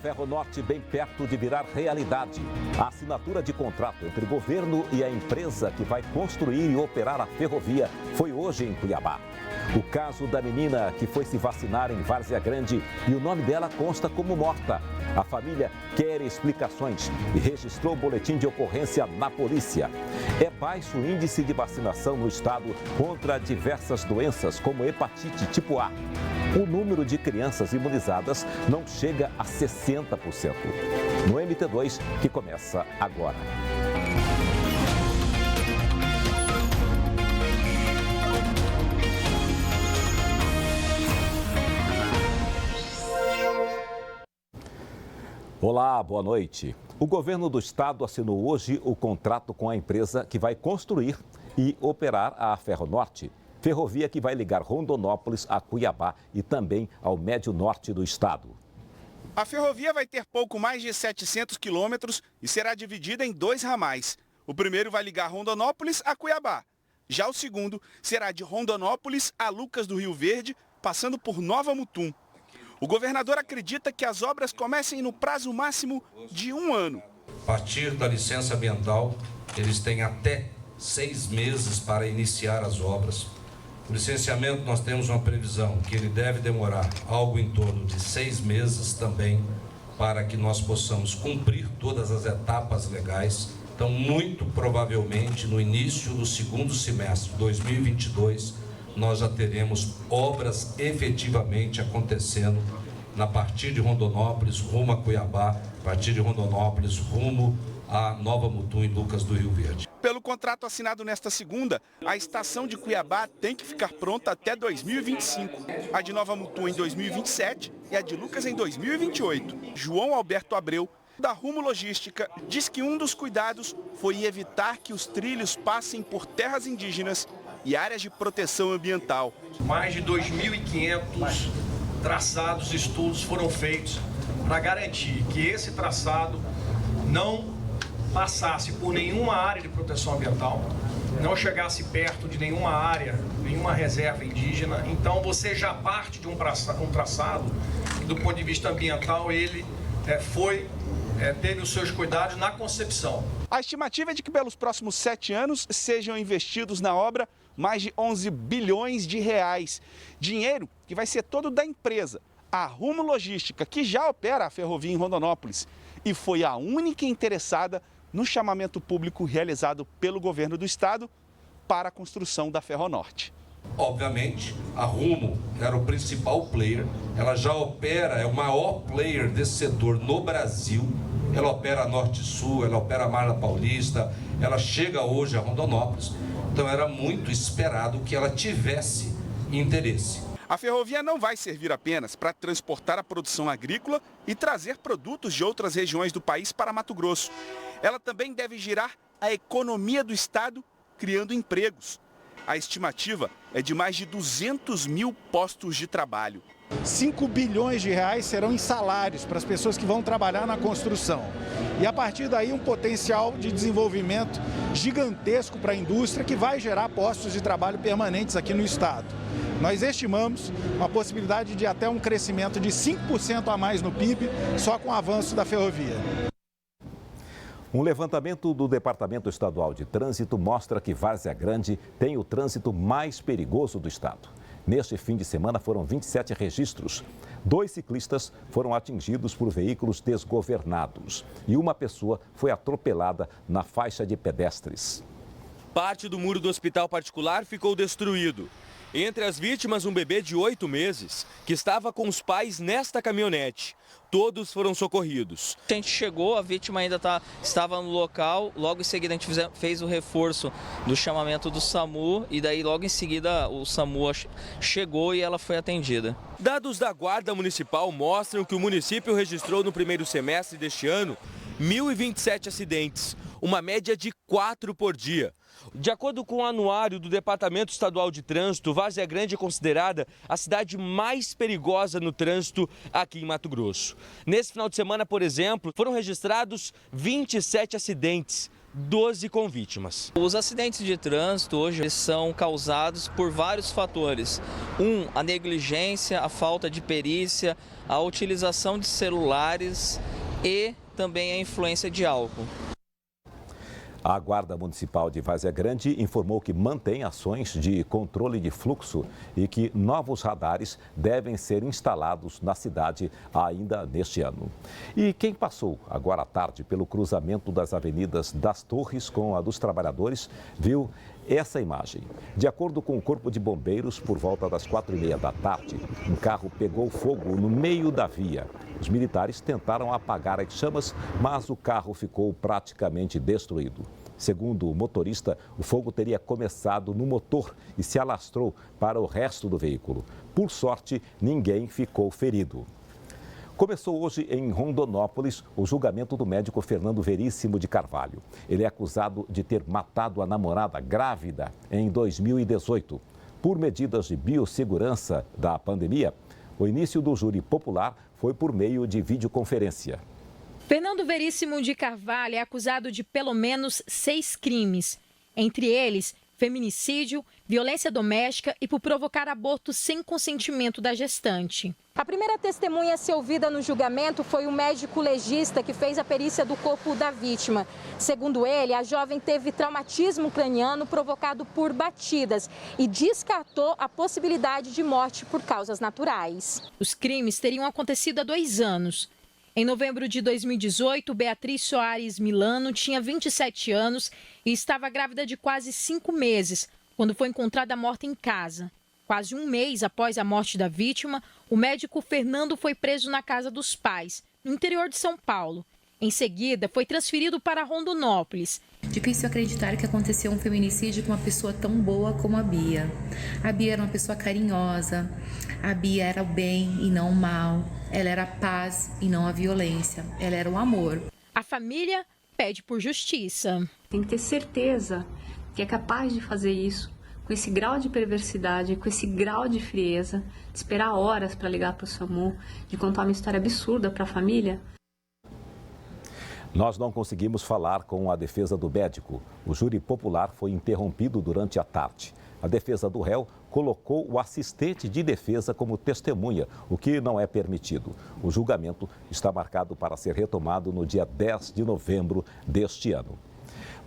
Ferronorte bem perto de virar realidade. A assinatura de contrato entre o governo e a empresa que vai construir e operar a ferrovia foi hoje em Cuiabá. O caso da menina que foi se vacinar em Várzea Grande e o nome dela consta como morta. A família quer explicações e registrou boletim de ocorrência na polícia. É baixo o índice de vacinação no estado contra diversas doenças, como hepatite tipo A. O número de crianças imunizadas não chega a 60%. No MT2, que começa agora. Olá, boa noite. O governo do estado assinou hoje o contrato com a empresa que vai construir e operar a Ferronorte, ferrovia que vai ligar Rondonópolis a Cuiabá e também ao médio norte do estado. A ferrovia vai ter pouco mais de 700 quilômetros e será dividida em 2 ramais. O primeiro vai ligar Rondonópolis a Cuiabá. Já o segundo será de Rondonópolis a Lucas do Rio Verde, passando por Nova Mutum. O governador acredita que as obras comecem no prazo máximo de 1 ano. A partir da licença ambiental, eles têm até 6 meses para iniciar as obras. O licenciamento, nós temos uma previsão que ele deve demorar algo em torno de 6 meses também, para que nós possamos cumprir todas as etapas legais. Então, muito provavelmente, no início do segundo semestre de 2022, nós já teremos obras efetivamente acontecendo a partir de Rondonópolis, rumo a Cuiabá, a partir de Rondonópolis, rumo a Nova Mutum e Lucas do Rio Verde. Pelo contrato assinado nesta segunda, a estação de Cuiabá tem que ficar pronta até 2025. A de Nova Mutum em 2027 e a de Lucas em 2028. João Alberto Abreu, da Rumo Logística, diz que um dos cuidados foi evitar que os trilhos passem por terras indígenas e áreas de proteção ambiental. Mais de 2.500 traçados e estudos foram feitos para garantir que esse traçado não passasse por nenhuma área de proteção ambiental, não chegasse perto de nenhuma área, nenhuma reserva indígena. Então você já parte de um traçado e do ponto de vista ambiental ele teve os seus cuidados na concepção. A estimativa é de que pelos próximos 7 anos sejam investidos na obra mais de 11 bilhões de reais. Dinheiro que vai ser todo da empresa, a Rumo Logística, que já opera a ferrovia em Rondonópolis e foi a única interessada no chamamento público realizado pelo governo do estado para a construção da Ferronorte. Obviamente, a Rumo era o principal player, ela já opera, é o maior player desse setor no Brasil. Ela opera a Norte-Sul, ela opera a Malha Paulista, ela chega hoje a Rondonópolis. Então era muito esperado que ela tivesse interesse. A ferrovia não vai servir apenas para transportar a produção agrícola e trazer produtos de outras regiões do país para Mato Grosso. Ela também deve girar a economia do estado, criando empregos. A estimativa é de mais de 200 mil postos de trabalho. 5 bilhões de reais serão em salários para as pessoas que vão trabalhar na construção. E a partir daí um potencial de desenvolvimento gigantesco para a indústria que vai gerar postos de trabalho permanentes aqui no estado. Nós estimamos uma possibilidade de até um crescimento de 5% a mais no PIB só com o avanço da ferrovia. Um levantamento do Departamento Estadual de Trânsito mostra que Várzea Grande tem o trânsito mais perigoso do estado. Neste fim de semana foram 27 registros. 2 ciclistas foram atingidos por veículos desgovernados e uma pessoa foi atropelada na faixa de pedestres. Parte do muro do hospital particular ficou destruído. Entre as vítimas, um bebê de 8 meses que estava com os pais nesta caminhonete. Todos foram socorridos. A gente chegou, a vítima ainda estava no local, logo em seguida a gente fez o reforço do chamamento do SAMU e daí logo em seguida o SAMU chegou e ela foi atendida. Dados da Guarda Municipal mostram que o município registrou no primeiro semestre deste ano 1.027 acidentes, uma média de 4 por dia. De acordo com o anuário do Departamento Estadual de Trânsito, Várzea Grande é considerada a cidade mais perigosa no trânsito aqui em Mato Grosso. Nesse final de semana, por exemplo, foram registrados 27 acidentes. 12 com vítimas. Os acidentes de trânsito hoje são causados por vários fatores. A negligência, a falta de perícia, a utilização de celulares e também a influência de álcool. A Guarda Municipal de Várzea Grande informou que mantém ações de controle de fluxo e que novos radares devem ser instalados na cidade ainda neste ano. E quem passou agora à tarde pelo cruzamento das avenidas das Torres com a dos Trabalhadores viu essa imagem. De acordo com o Corpo de Bombeiros, por volta das 4h30 da tarde, um carro pegou fogo no meio da via. Os militares tentaram apagar as chamas, mas o carro ficou praticamente destruído. Segundo o motorista, o fogo teria começado no motor e se alastrou para o resto do veículo. Por sorte, ninguém ficou ferido. Começou hoje em Rondonópolis o julgamento do médico Fernando Veríssimo de Carvalho. Ele é acusado de ter matado a namorada grávida em 2018. Por medidas de biossegurança da pandemia, o início do júri popular foi por meio de videoconferência. Fernando Veríssimo de Carvalho é acusado de pelo menos 6 crimes, entre eles feminicídio, violência doméstica e por provocar aborto sem consentimento da gestante. A primeira testemunha a ser ouvida no julgamento foi o médico legista que fez a perícia do corpo da vítima. Segundo ele, a jovem teve traumatismo craniano provocado por batidas e descartou a possibilidade de morte por causas naturais. Os crimes teriam acontecido há 2 anos. Em novembro de 2018, Beatriz Soares Milano tinha 27 anos e estava grávida de quase 5 meses, quando foi encontrada morta em casa. Quase um mês após a morte da vítima, o médico Fernando foi preso na casa dos pais, no interior de São Paulo. Em seguida, foi transferido para Rondonópolis. Difícil acreditar que aconteceu um feminicídio com uma pessoa tão boa como a Bia. A Bia era uma pessoa carinhosa, a Bia era o bem e não o mal, ela era a paz e não a violência, ela era o amor. A família pede por justiça. Tem que ter certeza que é capaz de fazer isso, com esse grau de perversidade, com esse grau de frieza, de esperar horas para ligar para o SAMU, de contar uma história absurda para a família. Nós não conseguimos falar com a defesa do médico. O júri popular foi interrompido durante a tarde. A defesa do réu colocou o assistente de defesa como testemunha, o que não é permitido. O julgamento está marcado para ser retomado no dia 10 de novembro deste ano.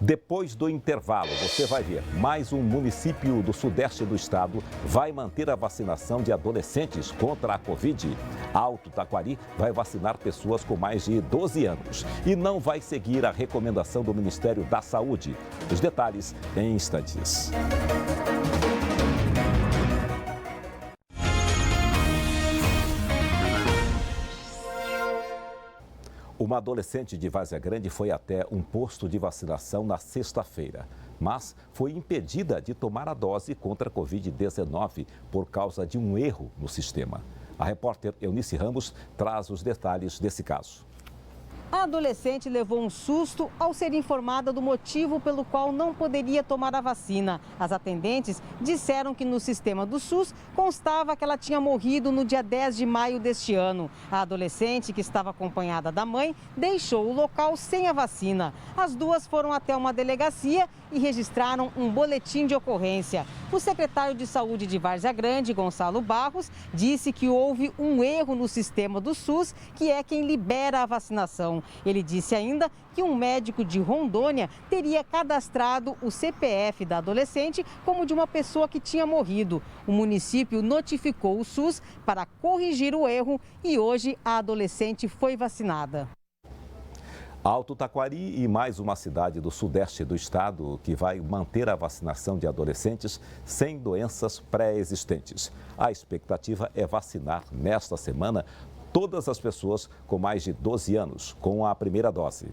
Depois do intervalo, você vai ver, mais um município do sudeste do estado vai manter a vacinação de adolescentes contra a Covid. Alto Taquari vai vacinar pessoas com mais de 12 anos e não vai seguir a recomendação do Ministério da Saúde. Os detalhes em instantes. Uma adolescente de Várzea Grande foi até um posto de vacinação na sexta-feira, mas foi impedida de tomar a dose contra a Covid-19 por causa de um erro no sistema. A repórter Eunice Ramos traz os detalhes desse caso. A adolescente levou um susto ao ser informada do motivo pelo qual não poderia tomar a vacina. As atendentes disseram que no sistema do SUS constava que ela tinha morrido no dia 10 de maio deste ano. A adolescente, que estava acompanhada da mãe, deixou o local sem a vacina. As duas foram até uma delegacia e registraram um boletim de ocorrência. O secretário de Saúde de Várzea Grande, Gonçalo Barros, disse que houve um erro no sistema do SUS, que é quem libera a vacinação. Ele disse ainda que um médico de Rondônia teria cadastrado o CPF da adolescente como de uma pessoa que tinha morrido. O município notificou o SUS para corrigir o erro e hoje a adolescente foi vacinada. Alto Taquari e mais uma cidade do sudeste do estado que vai manter a vacinação de adolescentes sem doenças pré-existentes. A expectativa é vacinar nesta semana todas as pessoas com mais de 12 anos com a primeira dose.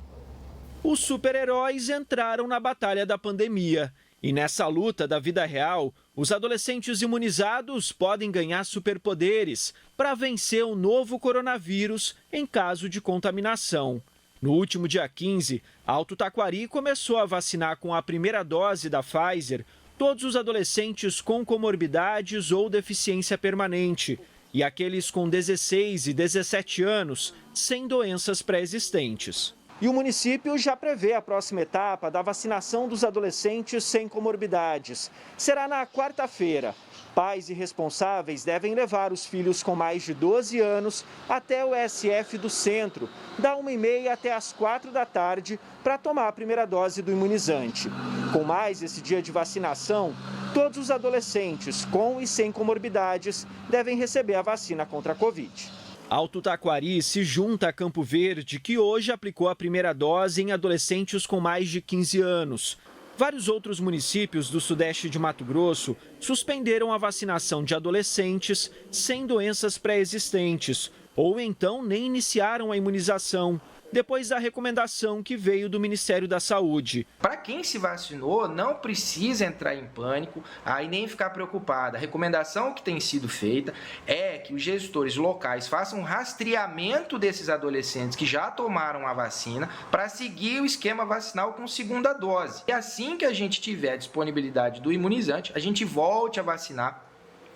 Os super-heróis entraram na batalha da pandemia. E nessa luta da vida real, os adolescentes imunizados podem ganhar superpoderes para vencer o novo coronavírus em caso de contaminação. No último dia 15, Alto Taquari começou a vacinar com a primeira dose da Pfizer todos os adolescentes com comorbidades ou deficiência permanente e aqueles com 16 e 17 anos sem doenças pré-existentes. E o município já prevê a próxima etapa da vacinação dos adolescentes sem comorbidades. Será na quarta-feira. Pais e responsáveis devem levar os filhos com mais de 12 anos até o SF do centro, da 1h30 até as 4 da tarde, para tomar a primeira dose do imunizante. Com mais esse dia de vacinação, todos os adolescentes com e sem comorbidades devem receber a vacina contra a Covid. Alto Taquari se junta a Campo Verde, que hoje aplicou a primeira dose em adolescentes com mais de 15 anos. Vários outros municípios do sudeste de Mato Grosso suspenderam a vacinação de adolescentes sem doenças pré-existentes, ou então nem iniciaram a imunização, depois da recomendação que veio do Ministério da Saúde. Para quem se vacinou, não precisa entrar em pânico e nem ficar preocupado. A recomendação que tem sido feita é que os gestores locais façam um rastreamento desses adolescentes que já tomaram a vacina para seguir o esquema vacinal com segunda dose. E assim que a gente tiver a disponibilidade do imunizante, a gente volte a vacinar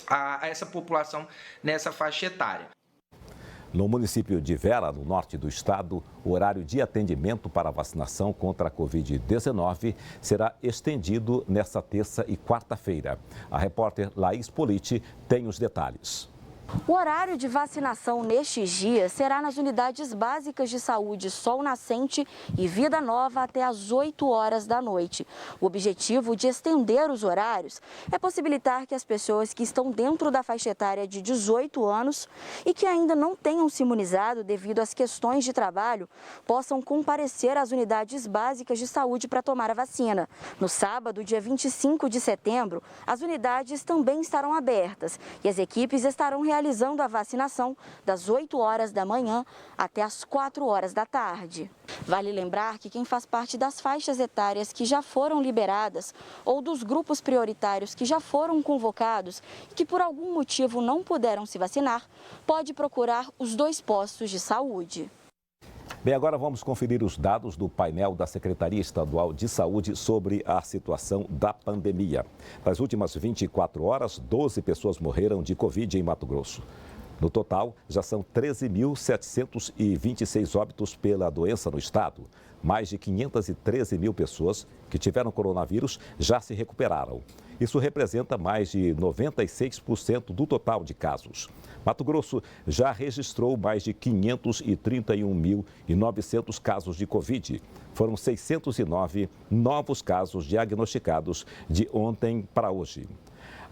a essa população nessa faixa etária. No município de Vera, no norte do estado, o horário de atendimento para a vacinação contra a Covid-19 será estendido nesta terça e quarta-feira. A repórter Laís Politi tem os detalhes. O horário de vacinação nestes dias será nas unidades básicas de saúde Sol Nascente e Vida Nova até às 8 horas da noite. O objetivo de estender os horários é possibilitar que as pessoas que estão dentro da faixa etária de 18 anos e que ainda não tenham se imunizado devido às questões de trabalho possam comparecer às unidades básicas de saúde para tomar a vacina. No sábado, dia 25 de setembro, as unidades também estarão abertas e as equipes estarão realizando a vacinação das 8 horas da manhã até as 4 horas da tarde. Vale lembrar que quem faz parte das faixas etárias que já foram liberadas ou dos grupos prioritários que já foram convocados e que por algum motivo não puderam se vacinar, pode procurar os 2 postos de saúde. Bem, agora vamos conferir os dados do painel da Secretaria Estadual de Saúde sobre a situação da pandemia. Nas últimas 24 horas, 12 pessoas morreram de Covid em Mato Grosso. No total, já são 13.726 óbitos pela doença no estado. Mais de 513 mil pessoas que tiveram coronavírus já se recuperaram. Isso representa mais de 96% do total de casos. Mato Grosso já registrou mais de 531.900 casos de Covid. Foram 609 novos casos diagnosticados de ontem para hoje.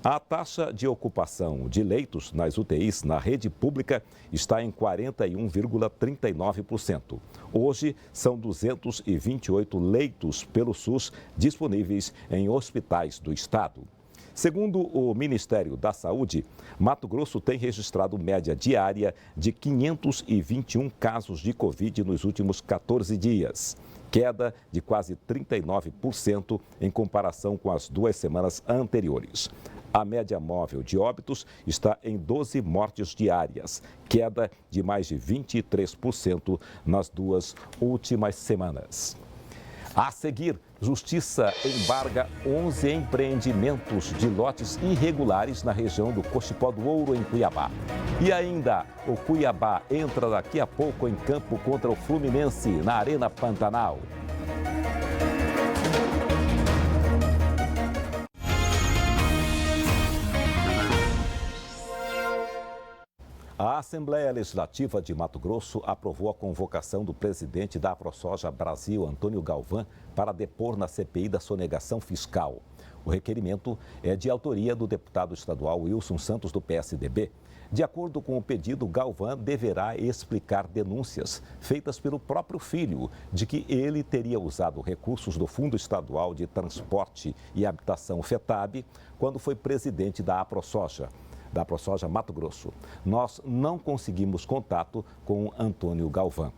A taxa de ocupação de leitos nas UTIs na rede pública está em 41,39%. Hoje, são 228 leitos pelo SUS disponíveis em hospitais do estado. Segundo o Ministério da Saúde, Mato Grosso tem registrado média diária de 521 casos de Covid nos últimos 14 dias, queda de quase 39% em comparação com as 2 semanas anteriores. A média móvel de óbitos está em 12 mortes diárias, queda de mais de 23% nas 2 últimas semanas. A seguir, Justiça embarga 11 empreendimentos de lotes irregulares na região do Cochipó do Ouro, em Cuiabá. E ainda, o Cuiabá entra daqui a pouco em campo contra o Fluminense, na Arena Pantanal. A Assembleia Legislativa de Mato Grosso aprovou a convocação do presidente da AproSoja Brasil, Antônio Galvão, para depor na CPI da sonegação fiscal. O requerimento é de autoria do deputado estadual Wilson Santos, do PSDB. De acordo com o pedido, Galvão deverá explicar denúncias feitas pelo próprio filho de que ele teria usado recursos do Fundo Estadual de Transporte e Habitação, FETAB, quando foi presidente da AproSoja Mato Grosso. Nós não conseguimos contato com Antônio Galvão.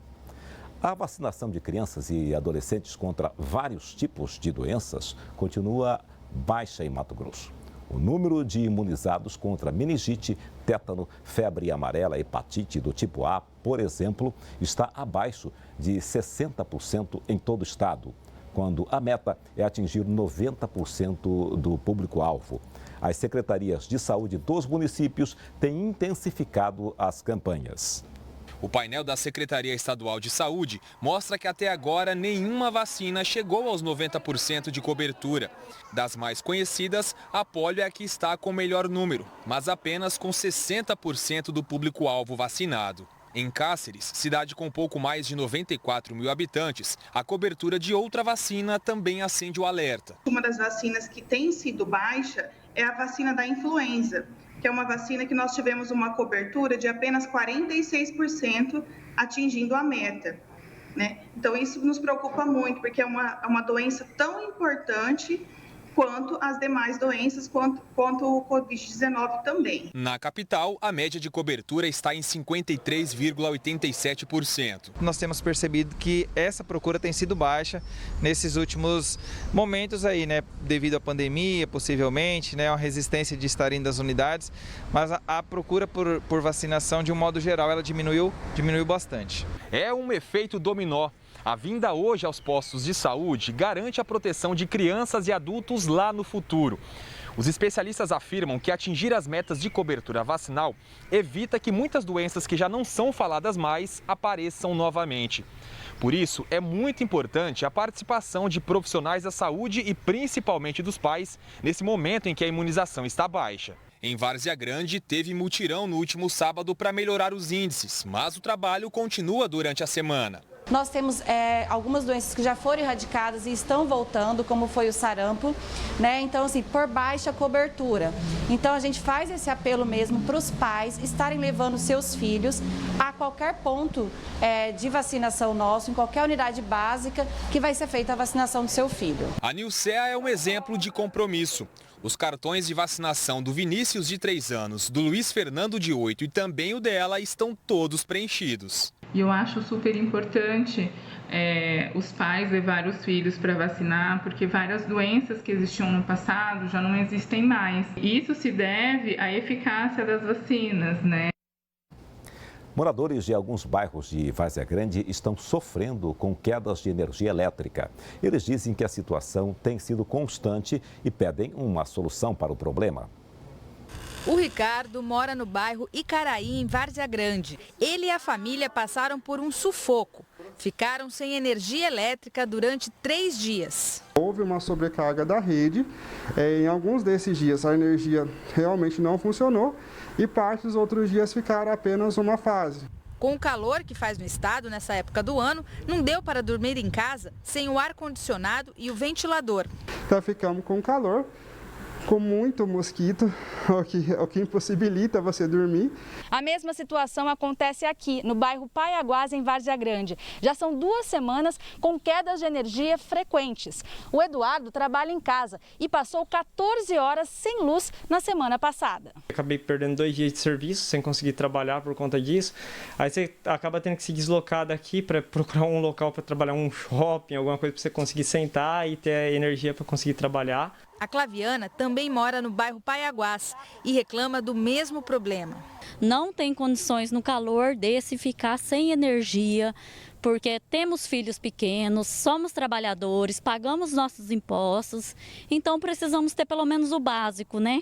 A vacinação de crianças e adolescentes contra vários tipos de doenças continua baixa em Mato Grosso. O número de imunizados contra meningite, tétano, febre amarela, hepatite do tipo A, por exemplo, está abaixo de 60% em todo o estado, quando a meta é atingir 90% do público-alvo. As secretarias de saúde dos municípios têm intensificado as campanhas. O painel da Secretaria Estadual de Saúde mostra que até agora nenhuma vacina chegou aos 90% de cobertura. Das mais conhecidas, a polio é a que está com o melhor número, mas apenas com 60% do público-alvo vacinado. Em Cáceres, cidade com pouco mais de 94 mil habitantes, a cobertura de outra vacina também acende o alerta. Uma das vacinas que tem sido baixa é a vacina da influenza, que é uma vacina que nós tivemos uma cobertura de apenas 46%, atingindo a meta, né? Então isso nos preocupa muito, porque é uma doença tão importante quanto as demais doenças, quanto o Covid-19 também. Na capital, a média de cobertura está em 53,87%. Nós temos percebido que essa procura tem sido baixa nesses últimos momentos aí, né? Devido à pandemia, possivelmente, né? Uma resistência de estar indo às unidades, mas a procura por vacinação, de um modo geral, ela diminuiu bastante. É um efeito dominó. A vinda hoje aos postos de saúde garante a proteção de crianças e adultos lá no futuro. Os especialistas afirmam que atingir as metas de cobertura vacinal evita que muitas doenças que já não são faladas mais apareçam novamente. Por isso, é muito importante a participação de profissionais da saúde e principalmente dos pais nesse momento em que a imunização está baixa. Em Várzea Grande, teve mutirão no último sábado para melhorar os índices, mas o trabalho continua durante a semana. Nós temos algumas doenças que já foram erradicadas e estão voltando, como foi o sarampo, né? Então, assim, por baixa cobertura. Então, a gente faz esse apelo mesmo para os pais estarem levando seus filhos a qualquer ponto de vacinação nosso, em qualquer unidade básica, que vai ser feita a vacinação do seu filho. A Nilcea é um exemplo de compromisso. Os cartões de vacinação do Vinícius, de 3 anos, do Luiz Fernando, de 8 e também o dela estão todos preenchidos. E eu acho super importante os pais levarem os filhos para vacinar, porque várias doenças que existiam no passado já não existem mais. Isso se deve à eficácia das vacinas, né? Moradores de alguns bairros de Várzea Grande estão sofrendo com quedas de energia elétrica. Eles dizem que a situação tem sido constante e pedem uma solução para o problema. O Ricardo mora no bairro Icaraí, em Várzea Grande. Ele e a família passaram por um sufoco. Ficaram sem energia elétrica durante 3 dias. Houve uma sobrecarga da rede. Em alguns desses dias a energia realmente não funcionou e parte dos outros dias ficaram apenas uma fase. Com o calor que faz no estado nessa época do ano, não deu para dormir em casa sem o ar-condicionado e o ventilador. Então ficamos com calor, com muito mosquito, o que impossibilita você dormir. A mesma situação acontece aqui, no bairro Paiaguás, em Várzea Grande. Já são 2 semanas com quedas de energia frequentes. O Eduardo trabalha em casa e passou 14 horas sem luz na semana passada. Acabei perdendo 2 dias de serviço sem conseguir trabalhar por conta disso. Aí você acaba tendo que se deslocar daqui para procurar um local para trabalhar, um shopping, alguma coisa para você conseguir sentar e ter energia para conseguir trabalhar. A Claviana também mora no bairro Paiaguás e reclama do mesmo problema. Não tem condições no calor desse ficar sem energia, porque temos filhos pequenos, somos trabalhadores, pagamos nossos impostos, então precisamos ter pelo menos o básico, né?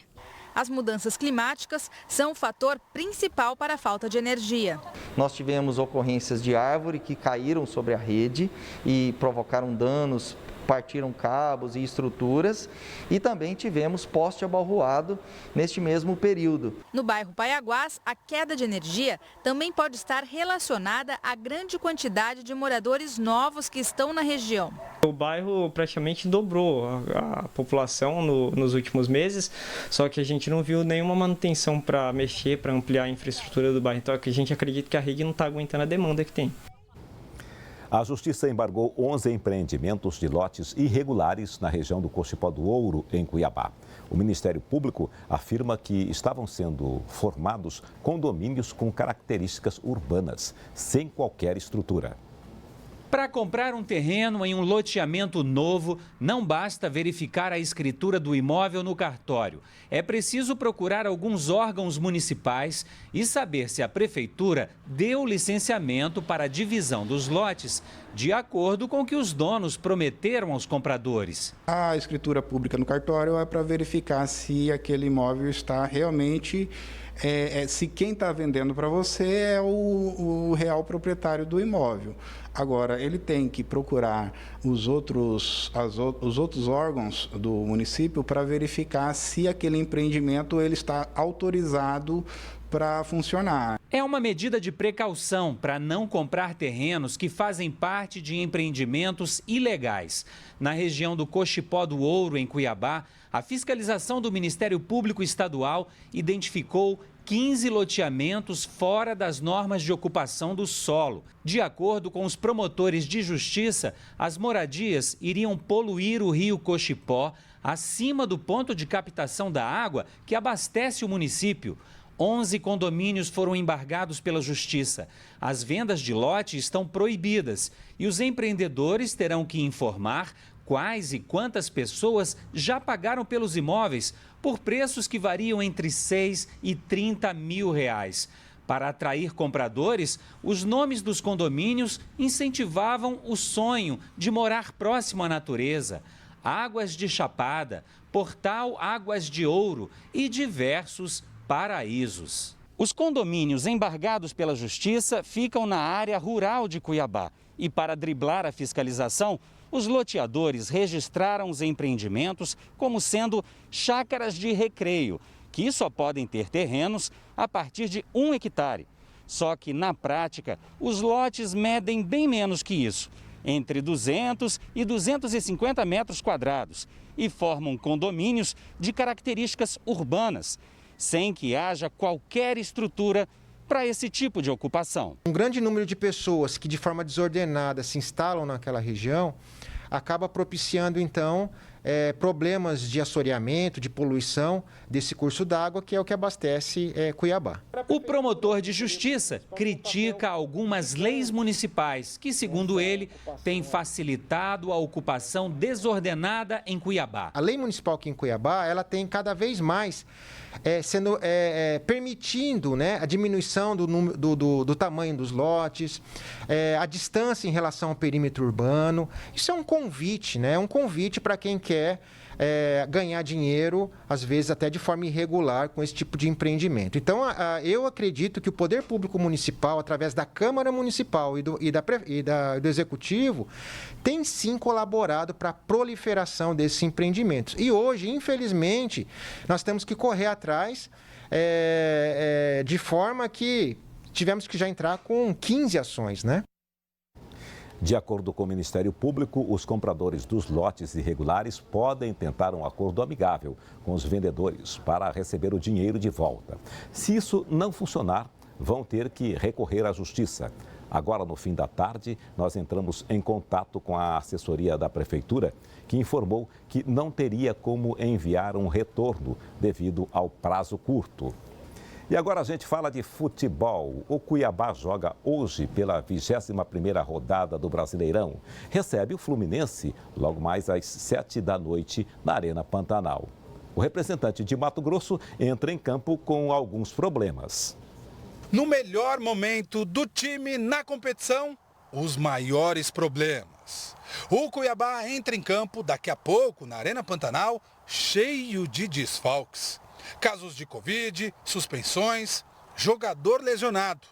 As mudanças climáticas são o fator principal para a falta de energia. Nós tivemos ocorrências de árvore que caíram sobre a rede e provocaram danos, partiram cabos e estruturas, e também tivemos poste abalroado neste mesmo período. No bairro Paiaguás, a queda de energia também pode estar relacionada à grande quantidade de moradores novos que estão na região. O bairro praticamente dobrou a população nos últimos meses, só que a gente não viu nenhuma manutenção para mexer, para ampliar a infraestrutura do bairro. Então a gente acredita que a rede não está aguentando a demanda que tem. A Justiça embargou 11 empreendimentos de lotes irregulares na região do Cochipó do Ouro, em Cuiabá. O Ministério Público afirma que estavam sendo formados condomínios com características urbanas, sem qualquer estrutura. Para comprar um terreno em um loteamento novo, não basta verificar a escritura do imóvel no cartório. É preciso procurar alguns órgãos municipais e saber se a prefeitura deu licenciamento para a divisão dos lotes de acordo com o que os donos prometeram aos compradores. A escritura pública no cartório é para verificar se aquele imóvel está realmente se quem está vendendo para você é o real proprietário do imóvel. Agora, ele tem que procurar os outros órgãos do município para verificar se aquele empreendimento ele está autorizado para funcionar. É uma medida de precaução para não comprar terrenos que fazem parte de empreendimentos ilegais. Na região do Cochipó do Ouro, em Cuiabá, a fiscalização do Ministério Público Estadual identificou 15 loteamentos fora das normas de ocupação do solo. De acordo com os promotores de justiça, as moradias iriam poluir o rio Cochipó acima do ponto de captação da água que abastece o município. 11 condomínios foram embargados pela Justiça. As vendas de lote estão proibidas e os empreendedores terão que informar quais e quantas pessoas já pagaram pelos imóveis por preços que variam entre 6 e 30 mil reais. Para atrair compradores, os nomes dos condomínios incentivavam o sonho de morar próximo à natureza. Águas de Chapada, Portal Águas de Ouro e diversos paraísos. Os condomínios embargados pela Justiça ficam na área rural de Cuiabá. E para driblar a fiscalização, os loteadores registraram os empreendimentos como sendo chácaras de recreio, que só podem ter terrenos a partir de 1 hectare. Só que, na prática, os lotes medem bem menos que isso, entre 200 e 250 metros quadrados, e formam condomínios de características urbanas, sem que haja qualquer estrutura para esse tipo de ocupação. Um grande número de pessoas que de forma desordenada se instalam naquela região acaba propiciando então problemas de assoreamento, de poluição desse curso d'água, que é o que abastece Cuiabá. O promotor de justiça critica algumas leis municipais que, segundo ele, têm facilitado a ocupação desordenada em Cuiabá. A lei municipal aqui em Cuiabá, ela tem cada vez mais permitindo, né, a diminuição do tamanho dos lotes, a distância em relação ao perímetro urbano. Isso é um convite, né? Um convite para quem quer ganhar dinheiro, às vezes até de forma irregular, com esse tipo de empreendimento. Então, eu acredito que o poder público municipal, através da Câmara Municipal e do Executivo, tem sim colaborado para a proliferação desses empreendimentos. E hoje, infelizmente, nós temos que correr atrás de forma que tivemos que já entrar com 15 ações, né? De acordo com o Ministério Público, os compradores dos lotes irregulares podem tentar um acordo amigável com os vendedores para receber o dinheiro de volta. Se isso não funcionar, vão ter que recorrer à Justiça. Agora, no fim da tarde, nós entramos em contato com a assessoria da Prefeitura, que informou que não teria como enviar um retorno devido ao prazo curto. E agora a gente fala de futebol. O Cuiabá joga hoje pela 21ª rodada do Brasileirão. Recebe o Fluminense logo mais às 7 da noite na Arena Pantanal. O representante de Mato Grosso entra em campo com alguns problemas. No melhor momento do time na competição, os maiores problemas. O Cuiabá entra em campo daqui a pouco na Arena Pantanal, cheio de desfalques. Casos de Covid, suspensões, jogador lesionado.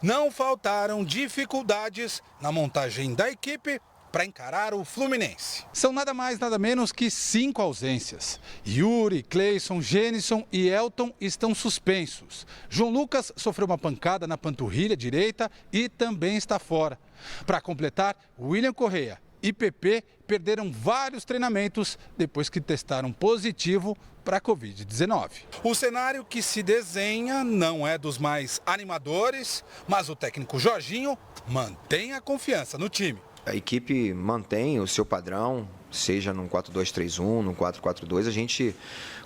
Não faltaram dificuldades na montagem da equipe para encarar o Fluminense. São nada mais, nada menos que 5 ausências. Yuri, Cleison, Gênison e Elton estão suspensos. João Lucas sofreu uma pancada na panturrilha direita e também está fora. Para completar, William Correia e PP perderam vários treinamentos depois que testaram positivo para a Covid-19. O cenário que se desenha não é dos mais animadores, mas o técnico Jorginho mantém a confiança no time. A equipe mantém o seu padrão, seja num 4-2-3-1, num 4-4-2, a gente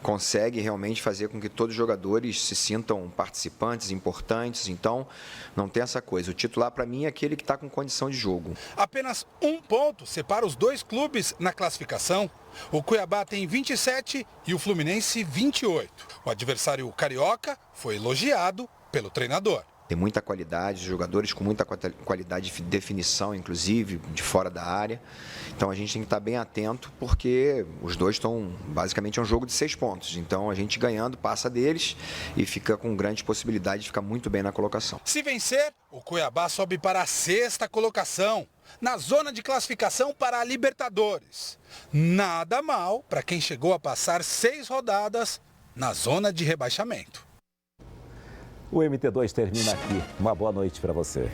consegue realmente fazer com que todos os jogadores se sintam participantes, importantes, então não tem essa coisa. O titular para mim é aquele que está com condição de jogo. Apenas 1 ponto separa os dois clubes na classificação. O Cuiabá tem 27 e o Fluminense 28. O adversário carioca foi elogiado pelo treinador. tem muita qualidade, jogadores com muita qualidade de definição, inclusive, de fora da área. Então a gente tem que estar bem atento, porque os dois estão, basicamente, é um jogo de 6 pontos. Então a gente ganhando, passa deles e fica com grande possibilidade de ficar muito bem na colocação. Se vencer, o Cuiabá sobe para a 6ª colocação, na zona de classificação para a Libertadores. Nada mal para quem chegou a passar 6 rodadas na zona de rebaixamento. O MT2 termina aqui. Uma boa noite para você.